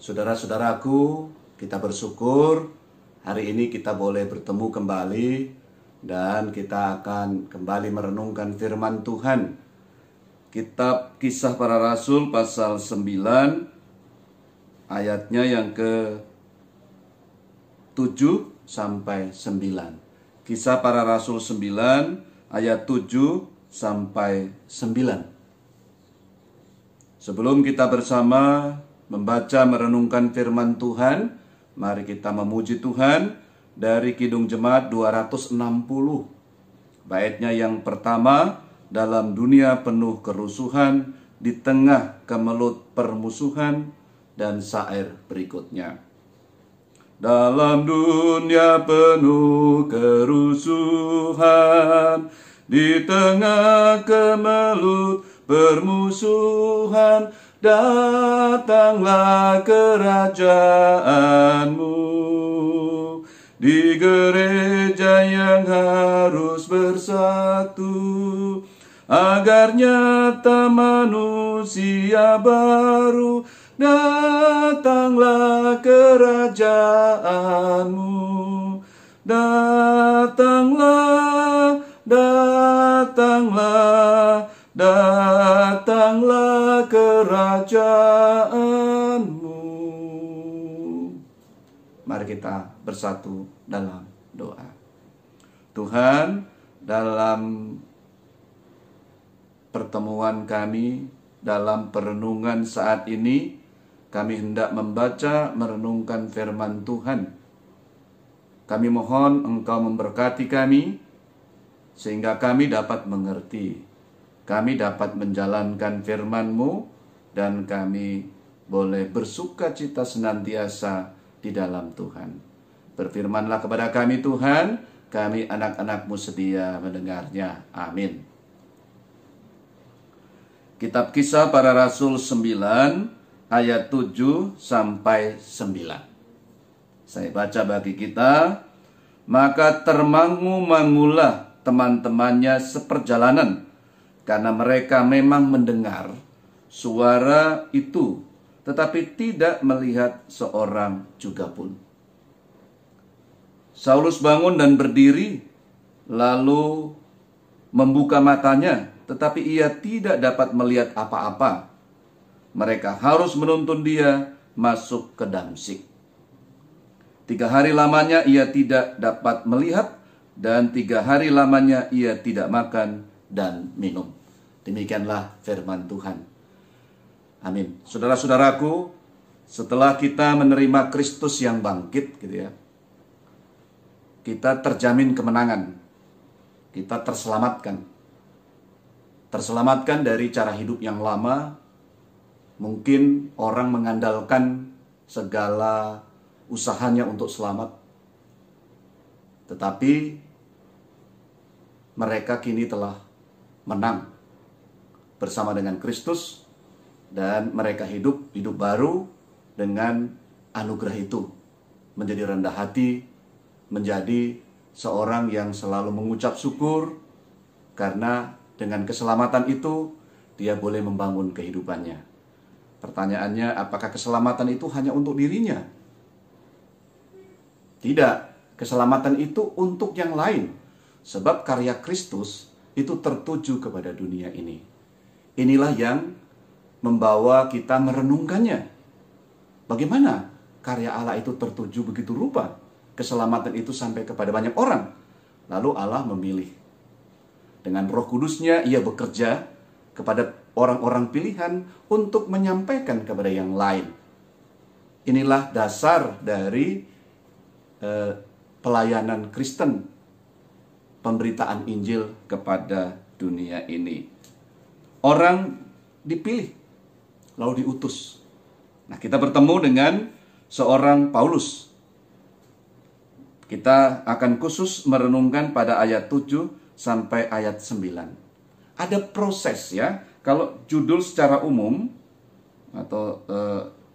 Saudara-saudaraku, kita bersyukur hari ini kita boleh bertemu kembali dan kita akan kembali merenungkan firman Tuhan. Kitab Kisah Para Rasul pasal 9 ayatnya yang ke-7 sampai 9. Kisah Para Rasul 9 ayat 7 sampai 9. Sebelum kita bersama membaca merenungkan firman Tuhan, mari kita memuji Tuhan dari Kidung Jemaat 260. Baitnya yang pertama, dalam dunia penuh kerusuhan, di tengah kemelut permusuhan, dan syair berikutnya. Dalam dunia penuh kerusuhan, di tengah kemelut permusuhan, datanglah kerajaanmu. Di gereja yang harus bersatu, agar nyata manusia baru, datanglah kerajaanmu. Datanglah, datanglah, datanglah kerajaanmu. Mari kita bersatu dalam doa. Tuhan, dalam pertemuan kami, dalam perenungan saat ini, kami hendak membaca, merenungkan firman Tuhan. Kami mohon Engkau memberkati kami, sehingga kami dapat mengerti, kami dapat menjalankan firman-Mu, dan kami boleh bersuka cita senantiasa di dalam Tuhan. Berfirmanlah kepada kami Tuhan, kami anak-anak-Mu sedia mendengarnya. Amin. Kitab Kisah Para Rasul 9 ayat 7 sampai 9. Saya baca bagi kita. Maka termangu-mangulah teman-temannya seperjalanan, karena mereka memang mendengar suara itu, tetapi tidak melihat seorang juga pun. Saulus bangun dan berdiri, lalu membuka matanya, tetapi ia tidak dapat melihat apa-apa. Mereka harus menuntun dia masuk ke Damsyik. 3 hari lamanya ia tidak dapat melihat, dan 3 hari lamanya ia tidak makan dan minum. Demikianlah firman Tuhan. Amin. Saudara-saudaraku, setelah kita menerima Kristus yang bangkit, gitu ya, kita terjamin kemenangan. Kita terselamatkan. Terselamatkan dari cara hidup yang lama. Mungkin orang mengandalkan segala usahanya untuk selamat. Tetapi mereka kini telah menang bersama dengan Kristus, dan mereka hidup baru dengan anugerah itu. Menjadi rendah hati, menjadi seorang yang selalu mengucap syukur, karena dengan keselamatan itu dia boleh membangun kehidupannya. Pertanyaannya, apakah keselamatan itu hanya untuk dirinya? Tidak, keselamatan itu untuk yang lain. Sebab karya Kristus itu tertuju kepada dunia ini. Inilah yang membawa kita merenungkannya. Bagaimana karya Allah itu tertuju begitu rupa? Keselamatan itu sampai kepada banyak orang. Lalu Allah memilih. Dengan Roh Kudusnya ia bekerja kepada orang-orang pilihan untuk menyampaikan kepada yang lain. Inilah dasar dari pelayanan Kristen, pemberitaan Injil kepada dunia ini. Orang dipilih, lalu diutus. Nah, kita bertemu dengan seorang Paulus. Kita akan khusus merenungkan pada ayat 7 sampai ayat 9. Ada proses ya. Kalau judul secara umum atau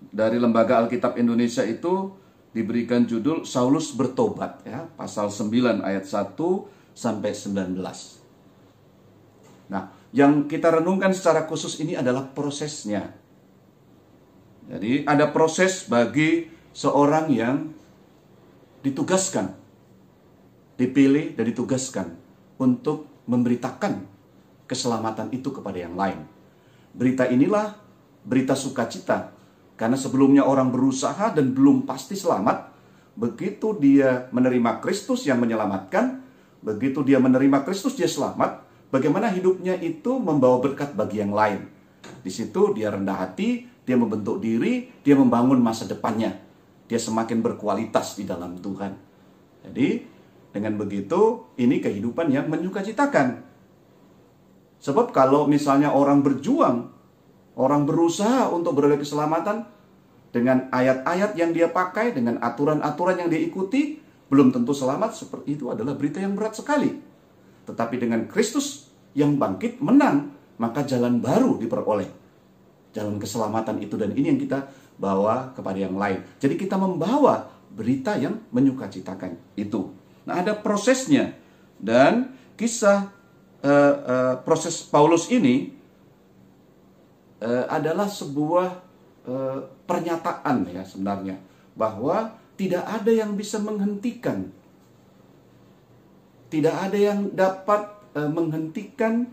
dari Lembaga Alkitab Indonesia itu diberikan judul Saulus bertobat ya, pasal 9 ayat 1 sampai 19. Nah, yang kita renungkan secara khusus ini adalah prosesnya. Jadi ada proses bagi seorang yang ditugaskan, dipilih dan ditugaskan untuk memberitakan keselamatan itu kepada yang lain. Berita inilah berita sukacita, karena sebelumnya orang berusaha dan belum pasti selamat. Begitu dia menerima Kristus yang menyelamatkan, begitu dia menerima Kristus dia selamat, bagaimana hidupnya itu membawa berkat bagi yang lain. Di situ dia rendah hati, dia membentuk diri, dia membangun masa depannya. Dia semakin berkualitas di dalam Tuhan. Jadi, dengan begitu, ini kehidupan yang menyukacitakan. Sebab kalau misalnya orang berjuang, orang berusaha untuk beroleh keselamatan, dengan ayat-ayat yang dia pakai, dengan aturan-aturan yang dia ikuti, belum tentu selamat. Seperti itu adalah berita yang berat sekali. Tetapi dengan Kristus yang bangkit, menang, maka jalan baru diperoleh. Jalan keselamatan itu, dan ini yang kita bawa kepada yang lain. Jadi kita membawa berita yang menyukacitakan itu. Nah, ada prosesnya. Dan kisah proses Paulus ini adalah sebuah pernyataan ya sebenarnya, bahwa tidak ada yang bisa menghentikan, tidak ada yang dapat menghentikan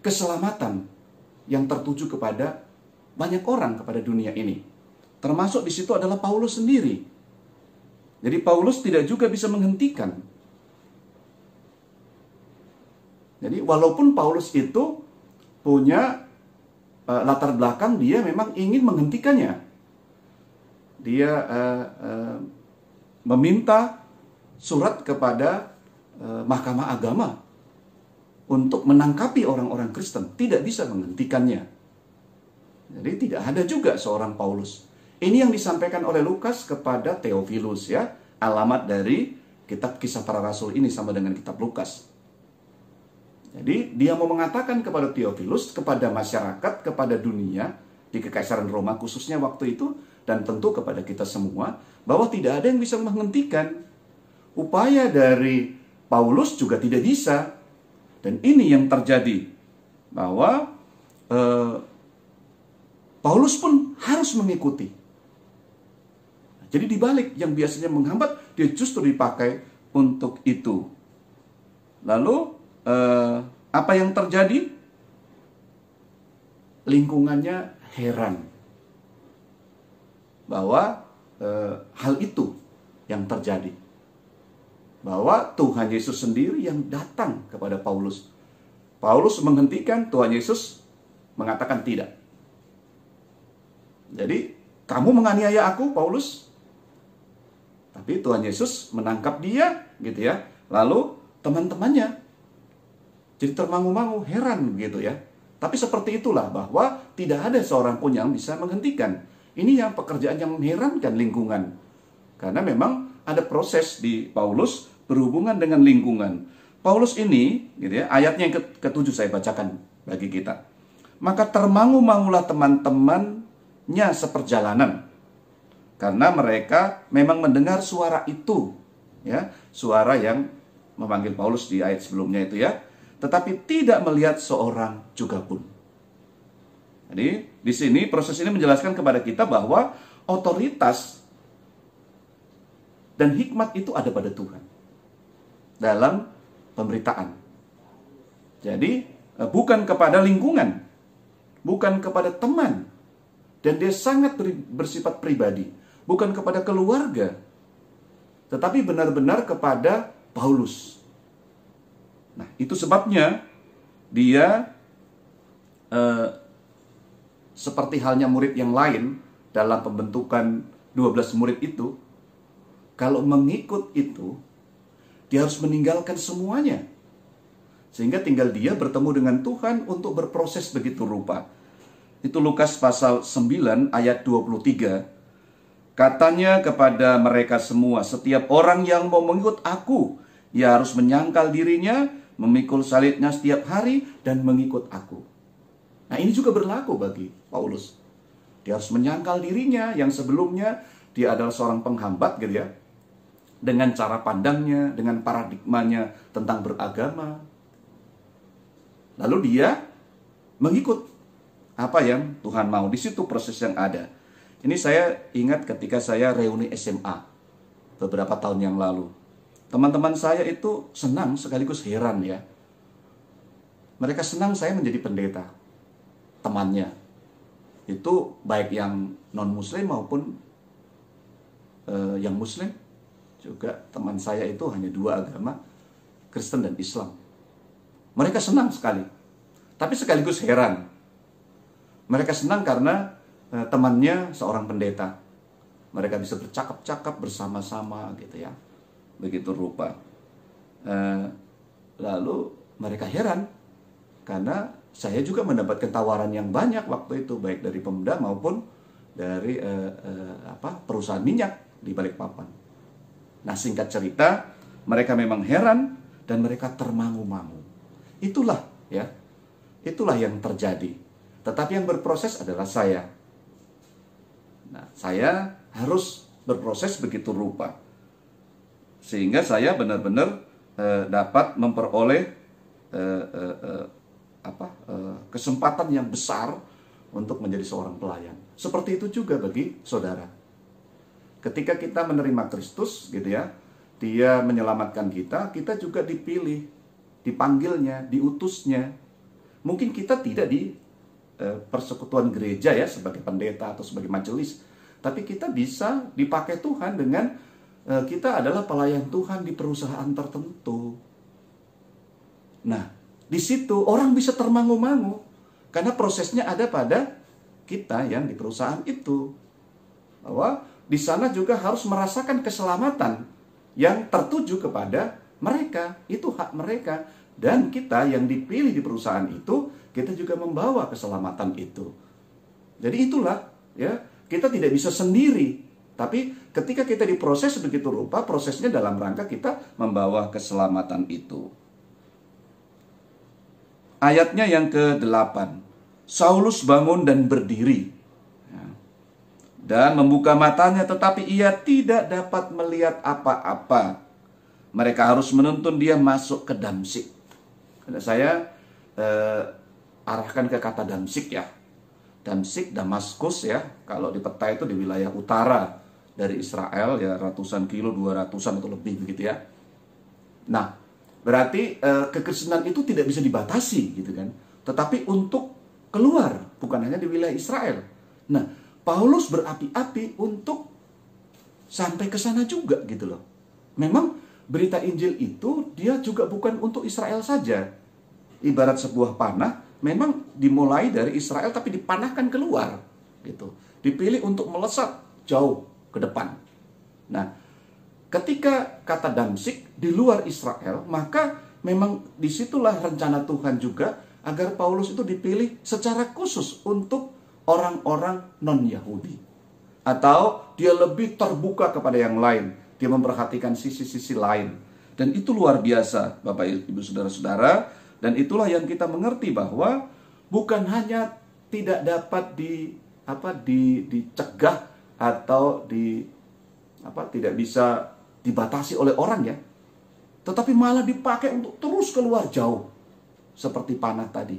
keselamatan yang tertuju kepada banyak orang, kepada dunia ini. Termasuk di situ adalah Paulus sendiri. Jadi Paulus tidak juga bisa menghentikan. Jadi walaupun Paulus itu punya latar belakang, dia memang ingin menghentikannya. Dia meminta surat kepada Mahkamah Agama untuk menangkapi orang-orang Kristen, tidak bisa menghentikannya. Jadi tidak ada juga seorang Paulus. Ini yang disampaikan oleh Lukas kepada Theophilus ya. Alamat dari kitab Kisah Para Rasul ini sama dengan kitab Lukas. Jadi dia mau mengatakan kepada Theophilus, kepada masyarakat, kepada dunia di Kekaisaran Roma khususnya waktu itu, dan tentu kepada kita semua, bahwa tidak ada yang bisa menghentikan. Upaya dari Paulus juga tidak bisa. Dan ini yang terjadi, bahwa Paulus pun harus mengikuti. Jadi dibalik yang biasanya menghambat, dia justru dipakai untuk itu. Lalu apa yang terjadi? Lingkungannya heran bahwa hal itu yang terjadi. Bahwa Tuhan Yesus sendiri yang datang kepada Paulus. Paulus menghentikan, Tuhan Yesus mengatakan tidak. Jadi, kamu menganiaya aku, Paulus. Tapi Tuhan Yesus menangkap dia, gitu ya. Lalu teman-temannya jadi termangu-mangu, heran gitu ya. Tapi seperti itulah, bahwa tidak ada seorang pun yang bisa menghentikan. Ini yang pekerjaan yang mengherankan lingkungan. Karena memang ada proses di Paulus berhubungan dengan lingkungan. Paulus ini, gitu ya, ayatnya yang ke-7 saya bacakan bagi kita. Maka termangu-mangulah teman-temannya seperjalanan, karena mereka memang mendengar suara itu, ya, suara yang memanggil Paulus di ayat sebelumnya itu ya, tetapi tidak melihat seorang juga pun. Jadi di sini proses ini menjelaskan kepada kita bahwa otoritas dan hikmat itu ada pada Tuhan dalam pemberitaan. Jadi bukan kepada lingkungan, bukan kepada teman, dan dia sangat bersifat pribadi, bukan kepada keluarga, tetapi benar-benar kepada Paulus. Nah, itu sebabnya dia seperti halnya murid yang lain dalam pembentukan 12 murid itu, kalau mengikut itu, dia harus meninggalkan semuanya. Sehingga tinggal dia bertemu dengan Tuhan untuk berproses begitu rupa. Itu Lukas pasal 9 ayat 23. Katanya kepada mereka semua, setiap orang yang mau mengikut aku, ia harus menyangkal dirinya, memikul salibnya setiap hari, dan mengikut aku. Nah, ini juga berlaku bagi Paulus. Dia harus menyangkal dirinya yang sebelumnya dia adalah seorang penghambat gitu ya. Dengan cara pandangnya, dengan paradigmanya tentang beragama. Lalu dia mengikut apa yang Tuhan mau. Di situ proses yang ada. Ini saya ingat ketika saya reuni SMA beberapa tahun yang lalu. Teman-teman saya itu senang sekaligus heran ya. Mereka senang saya menjadi pendeta. Temannya. Itu baik yang non-muslim maupun yang muslim. Juga teman saya itu hanya dua agama, Kristen dan Islam. Mereka senang sekali. Tapi sekaligus heran. Mereka senang karena temannya seorang pendeta. Mereka bisa bercakap-cakap bersama-sama gitu ya. Begitu rupa. Lalu mereka heran karena saya juga mendapatkan tawaran yang banyak waktu itu, baik dari Pemda maupun dari perusahaan minyak di Balikpapan. Nah, singkat cerita, mereka memang heran dan mereka termangu-mangu. Itulah ya. Itulah yang terjadi. Tetapi yang berproses adalah saya. Nah, saya harus berproses begitu rupa. Sehingga saya benar-benar dapat memperoleh kesempatan yang besar untuk menjadi seorang pelayan. Seperti itu juga bagi saudara. Ketika kita menerima Kristus, gitu ya, Dia menyelamatkan kita, kita juga dipilih, dipanggilnya, diutusnya. Mungkin kita tidak di persekutuan gereja ya sebagai pendeta atau sebagai majelis, tapi kita bisa dipakai Tuhan dengan kita adalah pelayan Tuhan di perusahaan tertentu. Nah, di situ orang bisa termangu-mangu karena prosesnya ada pada kita yang di perusahaan itu. Bahwa di sana juga harus merasakan keselamatan yang tertuju kepada mereka, itu hak mereka. Dan kita yang dipilih di perusahaan itu, kita juga membawa keselamatan itu. Jadi itulah, ya, kita tidak bisa sendiri. Tapi ketika kita diproses begitu rupa, prosesnya dalam rangka kita membawa keselamatan itu. Ayatnya yang ke-8. Saulus bangun dan berdiri. Dan membuka matanya, tetapi ia tidak dapat melihat apa-apa. Mereka harus menuntun dia masuk ke Damsyik. Saya arahkan ke kata Damsyik ya. Damsyik, Damaskus ya. Kalau di peta itu di wilayah utara dari Israel ya, ratusan kilo, 200-an atau lebih begitu ya. Nah, berarti kekristenan itu tidak bisa dibatasi gitu kan. Tetapi untuk keluar, bukan hanya di wilayah Israel. Nah, Paulus berapi-api untuk sampai ke sana juga gitu loh. Memang berita Injil itu dia juga bukan untuk Israel saja. Ibarat sebuah panah, memang dimulai dari Israel tapi dipanahkan keluar gitu. Dipilih untuk melesat jauh ke depan. Nah, ketika kata Damsyik di luar Israel, maka memang disitulah rencana Tuhan juga agar Paulus itu dipilih secara khusus untuk orang-orang non-Yahudi. Atau dia lebih terbuka kepada yang lain. Dia memperhatikan sisi-sisi lain. Dan itu luar biasa, Bapak Ibu Saudara-saudara. Dan itulah yang kita mengerti bahwa bukan hanya tidak dapat dicegah atau tidak bisa dibatasi oleh orang ya, tetapi malah dipakai untuk terus keluar jauh seperti panah tadi.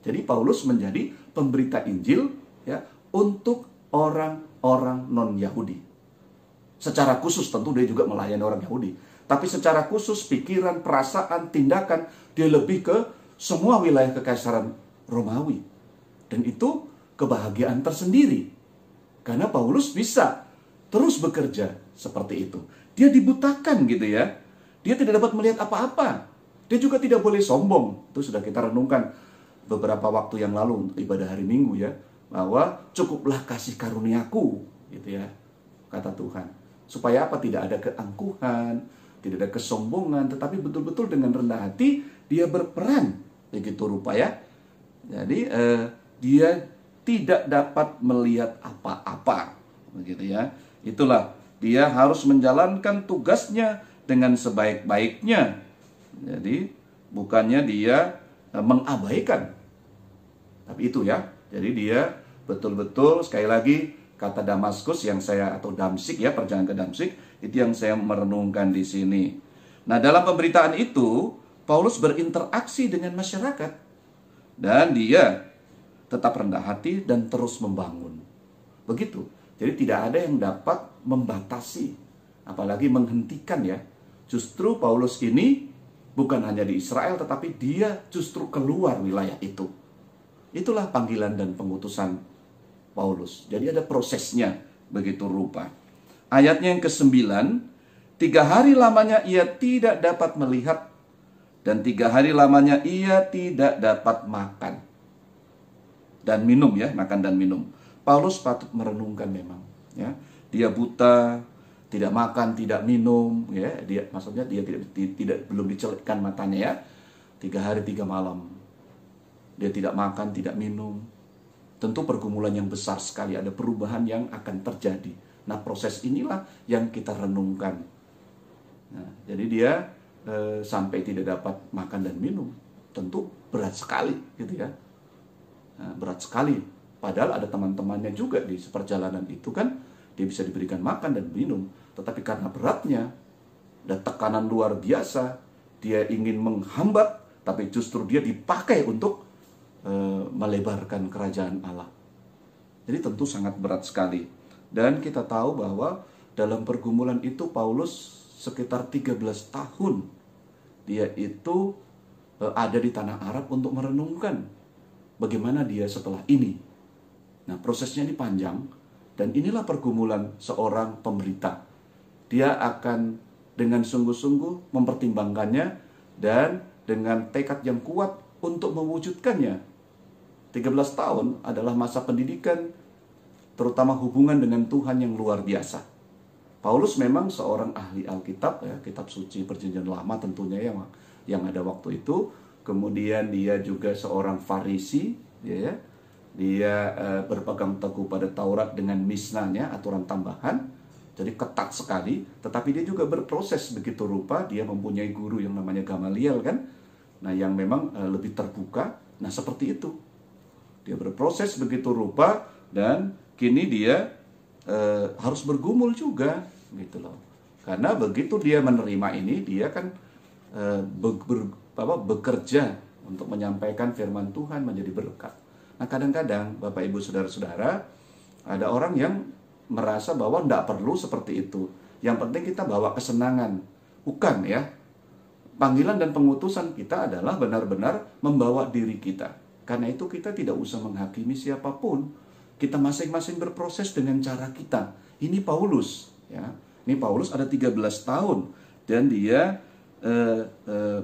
Jadi Paulus menjadi pemberita Injil ya untuk orang-orang non-Yahudi. Secara khusus tentu dia juga melayani orang Yahudi, tapi secara khusus pikiran, perasaan, tindakan dia lebih ke semua wilayah kekaisaran Romawi. Dan itu kebahagiaan tersendiri. Karena Paulus bisa terus bekerja seperti itu. Dia dibutakan gitu ya. Dia tidak dapat melihat apa-apa. Dia juga tidak boleh sombong. Itu sudah kita renungkan beberapa waktu yang lalu untuk ibadah hari Minggu ya. Bahwa cukuplah kasih karuniaku gitu ya, kata Tuhan. Supaya apa? Tidak ada keangkuhan, tidak ada kesombongan, tetapi betul-betul dengan rendah hati dia berperan begitu rupa ya. Jadi dia tidak dapat melihat apa-apa begitu ya. Itulah dia harus menjalankan tugasnya dengan sebaik-baiknya. Jadi bukannya dia mengabaikan, tapi itu ya. Jadi dia betul-betul, sekali lagi kata Damaskus yang saya, atau Damsyik ya, perjalanan ke Damsyik, itu yang saya merenungkan di sini. Nah, dalam pemberitaan itu Paulus berinteraksi dengan masyarakat dan dia tetap rendah hati dan terus membangun. Begitu. Jadi tidak ada yang dapat membatasi, apalagi menghentikan ya. Justru Paulus ini bukan hanya di Israel, tetapi dia justru keluar wilayah itu. Itulah panggilan dan pengutusan Paulus. Jadi ada prosesnya begitu rupa. Ayatnya yang ke-9, 3 hari lamanya ia tidak dapat melihat, dan 3 hari lamanya ia tidak dapat makan dan minum ya, makan dan minum. Paulus patut merenungkan memang ya. Dia buta, tidak makan, tidak minum ya. Maksudnya dia belum dicelupkan matanya ya. 3 hari 3 malam. Dia tidak makan, tidak minum. Tentu pergumulan yang besar sekali, ada perubahan yang akan terjadi. Nah, proses inilah yang kita renungkan. Nah, jadi dia sampai tidak dapat makan dan minum. Tentu berat sekali gitu ya. Nah, berat sekali. Padahal ada teman-temannya juga di seperjalanan itu kan, dia bisa diberikan makan dan minum. Tetapi karena beratnya dan tekanan luar biasa, dia ingin menghambat, tapi justru dia dipakai untuk melebarkan kerajaan Allah. Jadi tentu sangat berat sekali. Dan kita tahu bahwa dalam pergumulan itu Paulus sekitar 13 tahun dia itu ada di tanah Arab untuk merenungkan bagaimana dia setelah ini. Nah, prosesnya ini panjang, dan inilah pergumulan seorang pemberita. Dia akan dengan sungguh-sungguh mempertimbangkannya dan dengan tekad yang kuat untuk mewujudkannya. 13 tahun adalah masa pendidikan, terutama hubungan dengan Tuhan yang luar biasa. Paulus memang seorang ahli Alkitab, ya, kitab suci Perjanjian Lama tentunya yang ada waktu itu. Kemudian dia juga seorang Farisi, ya. Dia berpegang teguh pada Taurat dengan Misnahnya, aturan tambahan. Jadi ketat sekali, tetapi dia juga berproses begitu rupa. Dia mempunyai guru yang namanya Gamaliel kan. Nah, yang memang lebih terbuka. Nah, seperti itu. Dia berproses begitu rupa, dan kini dia harus bergumul juga gitu loh. Karena begitu dia menerima ini, dia kan bekerja untuk menyampaikan firman Tuhan menjadi berkat. Nah, kadang-kadang Bapak Ibu Saudara-saudara, ada orang yang merasa bahwa tidak perlu seperti itu. Yang penting kita bawa kesenangan. Bukan ya. Panggilan dan pengutusan kita adalah benar-benar membawa diri kita. Karena itu kita tidak usah menghakimi siapapun. Kita masing-masing berproses dengan cara kita. Ini Paulus ya. Ini Paulus ada 13 tahun dan dia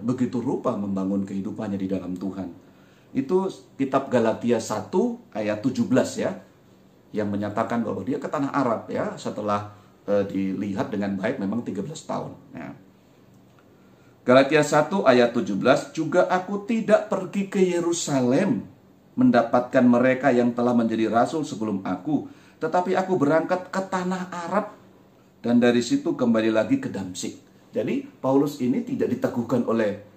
begitu rupa membangun kehidupannya di dalam Tuhan. Itu kitab Galatia 1 ayat 17 ya, yang menyatakan bahwa dia ke tanah Arab ya, setelah dilihat dengan baik memang 13 tahun ya. Galatia 1 ayat 17, juga aku tidak pergi ke Yerusalem mendapatkan mereka yang telah menjadi rasul sebelum aku, tetapi aku berangkat ke tanah Arab dan dari situ kembali lagi ke Damsyik. Jadi Paulus ini tidak diteguhkan oleh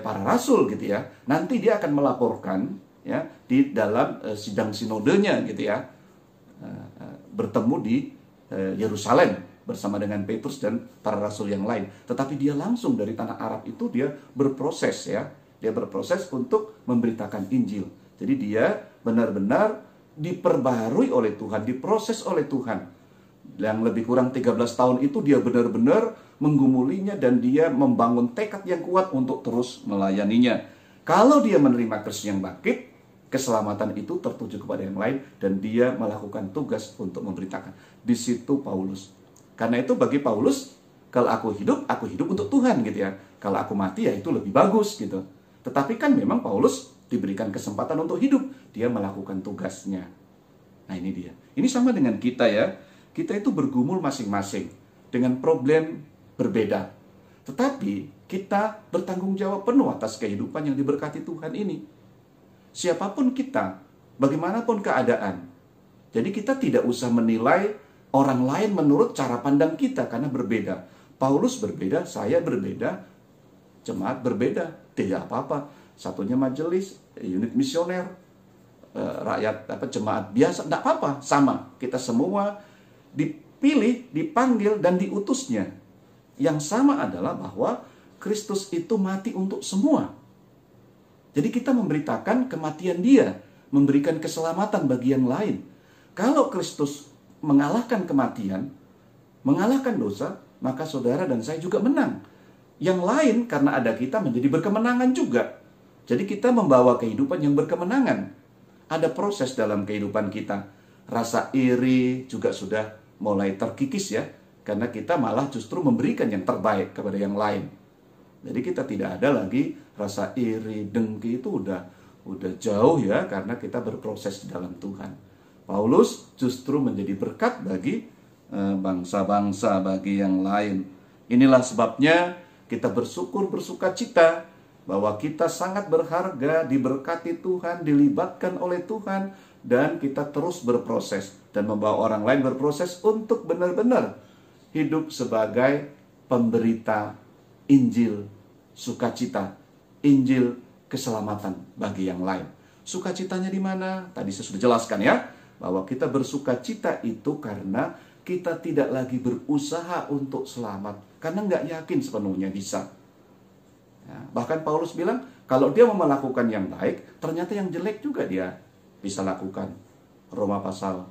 para rasul gitu ya. Nanti dia akan melaporkan ya di dalam sidang sinodenya gitu ya. Bertemu di Yerusalem bersama dengan Petrus dan para rasul yang lain. Tetapi dia langsung dari tanah Arab itu dia berproses ya. Dia berproses untuk memberitakan Injil. Jadi dia benar-benar diperbaharui oleh Tuhan, diproses oleh Tuhan. Yang lebih kurang 13 tahun itu dia benar-benar menggumulinya dan dia membangun tekad yang kuat untuk terus melayaninya. Kalau dia menerima Kristus yang bangkit, keselamatan itu tertuju kepada yang lain dan dia melakukan tugas untuk memberitakan. Di situ Paulus. Karena itu bagi Paulus, kalau aku hidup untuk Tuhan gitu ya. Kalau aku mati ya itu lebih bagus gitu. Tetapi kan memang Paulus diberikan kesempatan untuk hidup, dia melakukan tugasnya. Nah, ini dia. Ini sama dengan kita ya. Kita itu bergumul masing-masing dengan problem berbeda. Tetapi kita bertanggung jawab penuh atas kehidupan yang diberkati Tuhan ini. Siapapun kita, bagaimanapun keadaan. Jadi kita tidak usah menilai orang lain menurut cara pandang kita karena berbeda. Paulus berbeda, saya berbeda, jemaat berbeda, tidak apa-apa. Satunya majelis, unit misioner, rakyat jemaat biasa, tidak apa-apa, sama. Kita semua dipilih, dipanggil, dan diutusnya. Yang sama adalah bahwa Kristus itu mati untuk semua. Jadi kita memberitakan kematian dia, memberikan keselamatan bagi yang lain. Kalau Kristus mengalahkan kematian, mengalahkan dosa, maka saudara dan saya juga menang. Yang lain karena ada kita menjadi berkemenangan juga. Jadi kita membawa kehidupan yang berkemenangan. Ada proses dalam kehidupan kita. Rasa iri juga sudah mulai terkikis ya. Karena kita malah justru memberikan yang terbaik kepada yang lain. Jadi kita tidak ada lagi rasa iri, dengki, itu udah jauh ya, karena kita berproses di dalam Tuhan. Paulus justru menjadi berkat bagi bangsa-bangsa, bagi yang lain. Inilah sebabnya kita bersyukur, bersukacita bahwa kita sangat berharga, diberkati Tuhan, dilibatkan oleh Tuhan, dan kita terus berproses dan membawa orang lain berproses untuk benar-benar hidup sebagai pemberita Injil sukacita, Injil keselamatan bagi yang lain. Sukacitanya di mana? Tadi saya sudah jelaskan ya, bahwa kita bersukacita itu karena kita tidak lagi berusaha untuk selamat, karena nggak yakin sepenuhnya bisa. Ya, bahkan Paulus bilang, kalau dia mau melakukan yang baik, ternyata yang jelek juga dia bisa lakukan. Roma pasal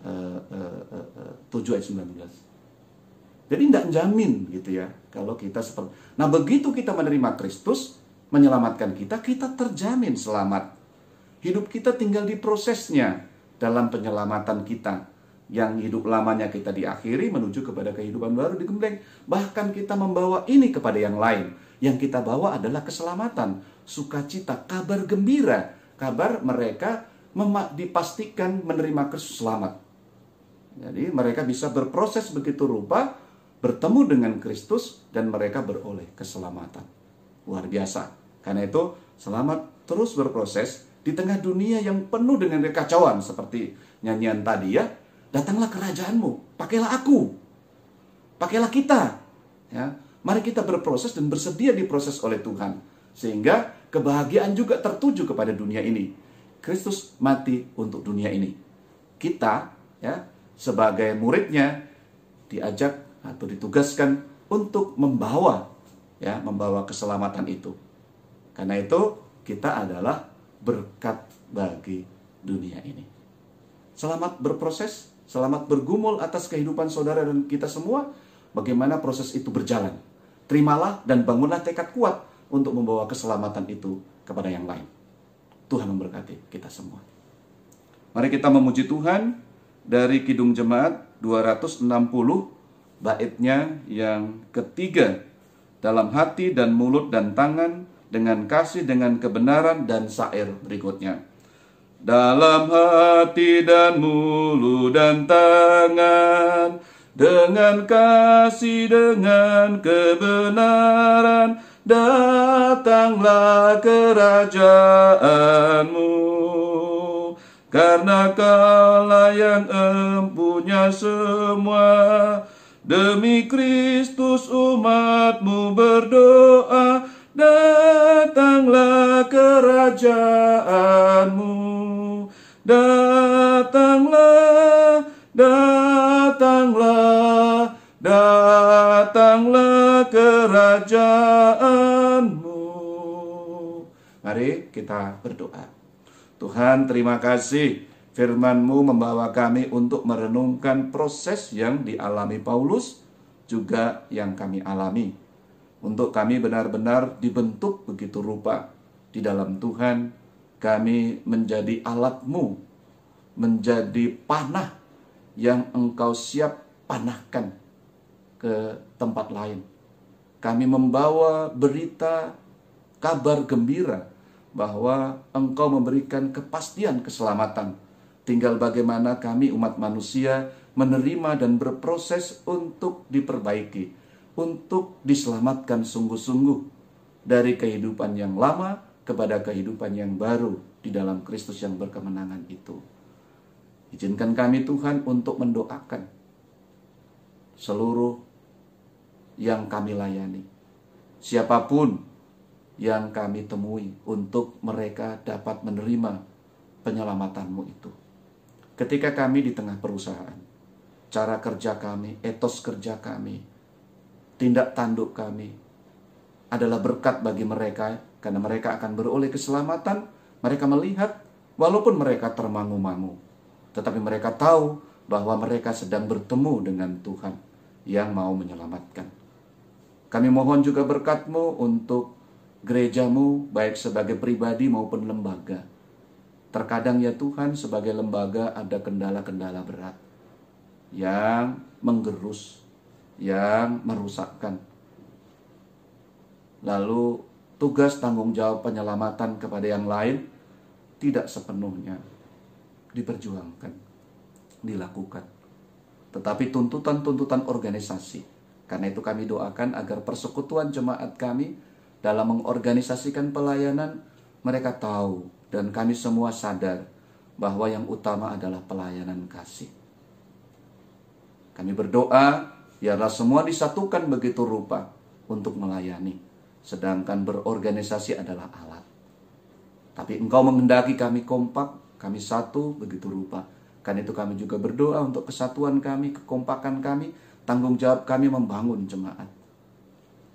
7 ayat 19. Jadi tidak jamin gitu ya, kalau kita seperti. Nah begitu kita menerima Kristus, menyelamatkan kita, kita terjamin selamat. Hidup kita tinggal di prosesnya dalam penyelamatan kita. Yang hidup lamanya kita diakhiri menuju kepada kehidupan baru digembleng. Bahkan kita membawa ini kepada yang lain. Yang kita bawa adalah keselamatan, sukacita, kabar gembira. Kabar mereka dipastikan menerima Kristus selamat. Jadi mereka bisa berproses begitu rupa, bertemu dengan Kristus, dan mereka beroleh keselamatan. Luar biasa. Karena itu selamat terus berproses di tengah dunia yang penuh dengan kekacauan. Seperti nyanyian tadi ya. Datanglah kerajaanmu, pakailah aku, pakailah kita. Ya, mari kita berproses dan bersedia diproses oleh Tuhan. Sehingga kebahagiaan juga tertuju kepada dunia ini. Kristus mati untuk dunia ini. Kita ya, sebagai muridnya diajak atau ditugaskan untuk membawa keselamatan itu. Karena itu kita adalah berkat bagi dunia ini. Selamat berproses. Selamat bergumul atas kehidupan saudara dan kita semua. Bagaimana proses itu berjalan. Terimalah dan bangunlah tekad kuat untuk membawa keselamatan itu kepada yang lain. Tuhan memberkati kita semua. Mari kita memuji Tuhan dari Kidung Jemaat 260, baitnya yang ketiga. Dalam hati dan mulut dan tangan, dengan kasih, dengan kebenaran, dan syair berikutnya. Dalam hati dan mulut dan tangan, dengan kasih, dengan kebenaran, datanglah kerajaanmu. Karena Kaulah yang empunya semua, demi Kristus umat-Mu berdoa, datanglah kerajaanmu. Datanglah, datanglah, datanglah kerajaanmu. Mari kita berdoa. Tuhan, terima kasih firman-Mu membawa kami untuk merenungkan proses yang dialami Paulus, juga yang kami alami. Untuk kami benar-benar dibentuk begitu rupa di dalam Tuhan. Kami menjadi alat-Mu, menjadi panah yang Engkau siap panahkan ke tempat lain. Kami membawa berita, kabar gembira bahwa Engkau memberikan kepastian keselamatan. Tinggal bagaimana kami umat manusia menerima dan berproses untuk diperbaiki, untuk diselamatkan sungguh-sungguh dari kehidupan yang lama kepada kehidupan yang baru di dalam Kristus yang berkemenangan itu. Izinkan kami Tuhan untuk mendoakan seluruh yang kami layani, siapapun yang kami temui, untuk mereka dapat menerima penyelamatan-Mu itu. Ketika kami di tengah perusahaan, cara kerja kami, etos kerja kami, tindak tanduk kami adalah berkat bagi mereka, karena mereka akan beroleh keselamatan. Mereka melihat, walaupun mereka termangu-mangu, tetapi mereka tahu bahwa mereka sedang bertemu dengan Tuhan yang mau menyelamatkan. Kami mohon juga berkat-Mu untuk gereja-Mu, baik sebagai pribadi maupun lembaga. Terkadang ya Tuhan, sebagai lembaga ada kendala-kendala berat yang menggerus, yang merusakkan. Lalu tugas tanggung jawab penyelamatan kepada yang lain tidak sepenuhnya diperjuangkan, dilakukan. Tetapi tuntutan-tuntutan organisasi. Karena itu kami doakan agar persekutuan jemaat kami dalam mengorganisasikan pelayanan, mereka tahu dan kami semua sadar bahwa yang utama adalah pelayanan kasih. Kami berdoa, biarlah semua disatukan begitu rupa untuk melayani. Sedangkan berorganisasi adalah alat. Tapi Engkau menghendaki kami kompak, kami satu begitu rupa. Karena itu kami juga berdoa untuk kesatuan kami, kekompakan kami, tanggung jawab kami membangun jemaat.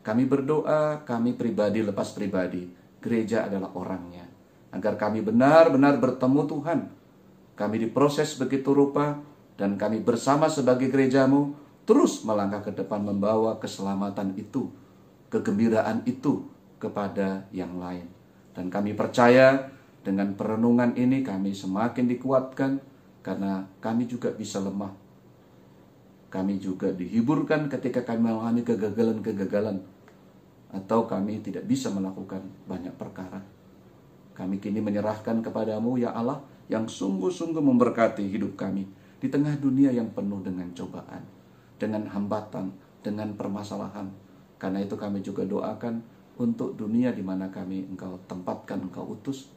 Kami berdoa, kami pribadi lepas pribadi, gereja adalah orangnya. Agar kami benar-benar bertemu Tuhan. Kami diproses begitu rupa, dan kami bersama sebagai gereja-Mu terus melangkah ke depan membawa keselamatan itu, kegembiraan itu kepada yang lain. Dan kami percaya dengan perenungan ini kami semakin dikuatkan, karena kami juga bisa lemah. Kami juga dihiburkan ketika kami mengalami kegagalan-kegagalan, atau kami tidak bisa melakukan banyak perkara. Kami kini menyerahkan kepadamu ya Allah, yang sungguh-sungguh memberkati hidup kami di tengah dunia yang penuh dengan cobaan, dengan hambatan, dengan permasalahan. Karena itu kami juga doakan untuk dunia di mana kami Engkau tempatkan, Engkau utus,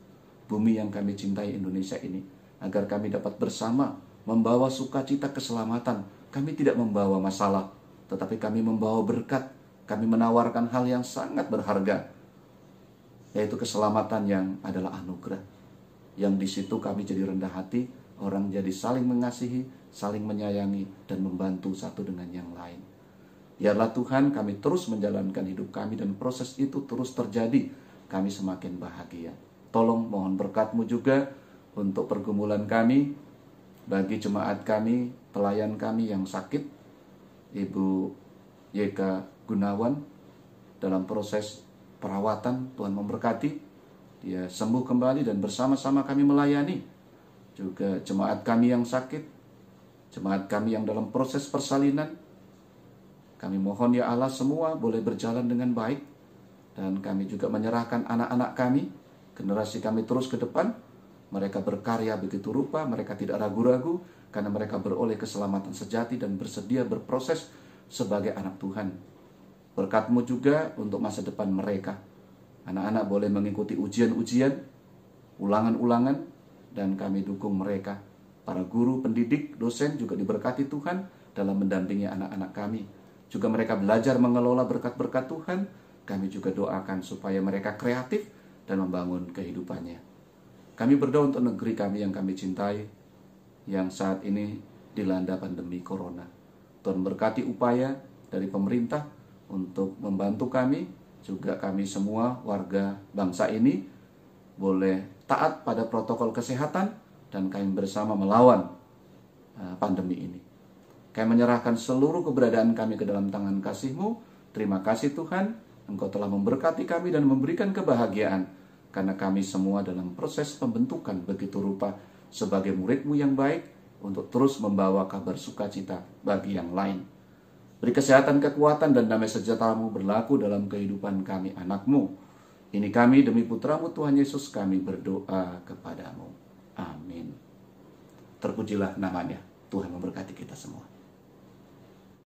bumi yang kami cintai Indonesia ini, agar kami dapat bersama membawa sukacita keselamatan. Kami tidak membawa masalah, tetapi kami membawa berkat. Kami menawarkan hal yang sangat berharga, yaitu keselamatan yang adalah anugerah. Yang di situ kami jadi rendah hati, orang jadi saling mengasihi, saling menyayangi, dan membantu satu dengan yang lain. Biarlah Tuhan kami terus menjalankan hidup kami, dan proses itu terus terjadi. Kami semakin bahagia. Tolong mohon berkat-Mu juga untuk pergumulan kami, bagi jemaat kami, pelayan kami yang sakit, Ibu YK Gunawan, dalam proses perawatan. Tuhan memberkati, dia sembuh kembali dan bersama-sama kami melayani. Juga jemaat kami yang sakit, jemaat kami yang dalam proses persalinan, kami mohon ya Allah semua boleh berjalan dengan baik. Dan kami juga menyerahkan anak-anak kami, generasi kami terus ke depan. Mereka berkarya begitu rupa, mereka tidak ragu-ragu, karena mereka beroleh keselamatan sejati dan bersedia berproses sebagai anak Tuhan. Berkat-Mu juga untuk masa depan mereka. Anak-anak boleh mengikuti ujian-ujian, ulangan-ulangan, dan kami dukung mereka. Para guru, pendidik, dosen juga diberkati Tuhan dalam mendampingi anak-anak kami. Juga mereka belajar mengelola berkat-berkat Tuhan. Kami juga doakan supaya mereka kreatif dan membangun kehidupannya. Kami berdoa untuk negeri kami yang kami cintai, yang saat ini dilanda pandemi corona. Tuhan berkati upaya dari pemerintah untuk membantu kami. Juga kami semua warga bangsa ini boleh taat pada protokol kesehatan, dan kami bersama melawan pandemi ini. Kami menyerahkan seluruh keberadaan kami ke dalam tangan kasih-Mu. Terima kasih Tuhan, Engkau telah memberkati kami dan memberikan kebahagiaan, karena kami semua dalam proses pembentukan begitu rupa sebagai murid-Mu yang baik, untuk terus membawa kabar sukacita bagi yang lain. Beri kesehatan, kekuatan, dan damai sejahtera-Mu berlaku dalam kehidupan kami anak-Mu. Ini kami demi Putra-Mu Tuhan Yesus kami berdoa kepadamu. Amin. Terpujilah namanya. Tuhan memberkati kita semua.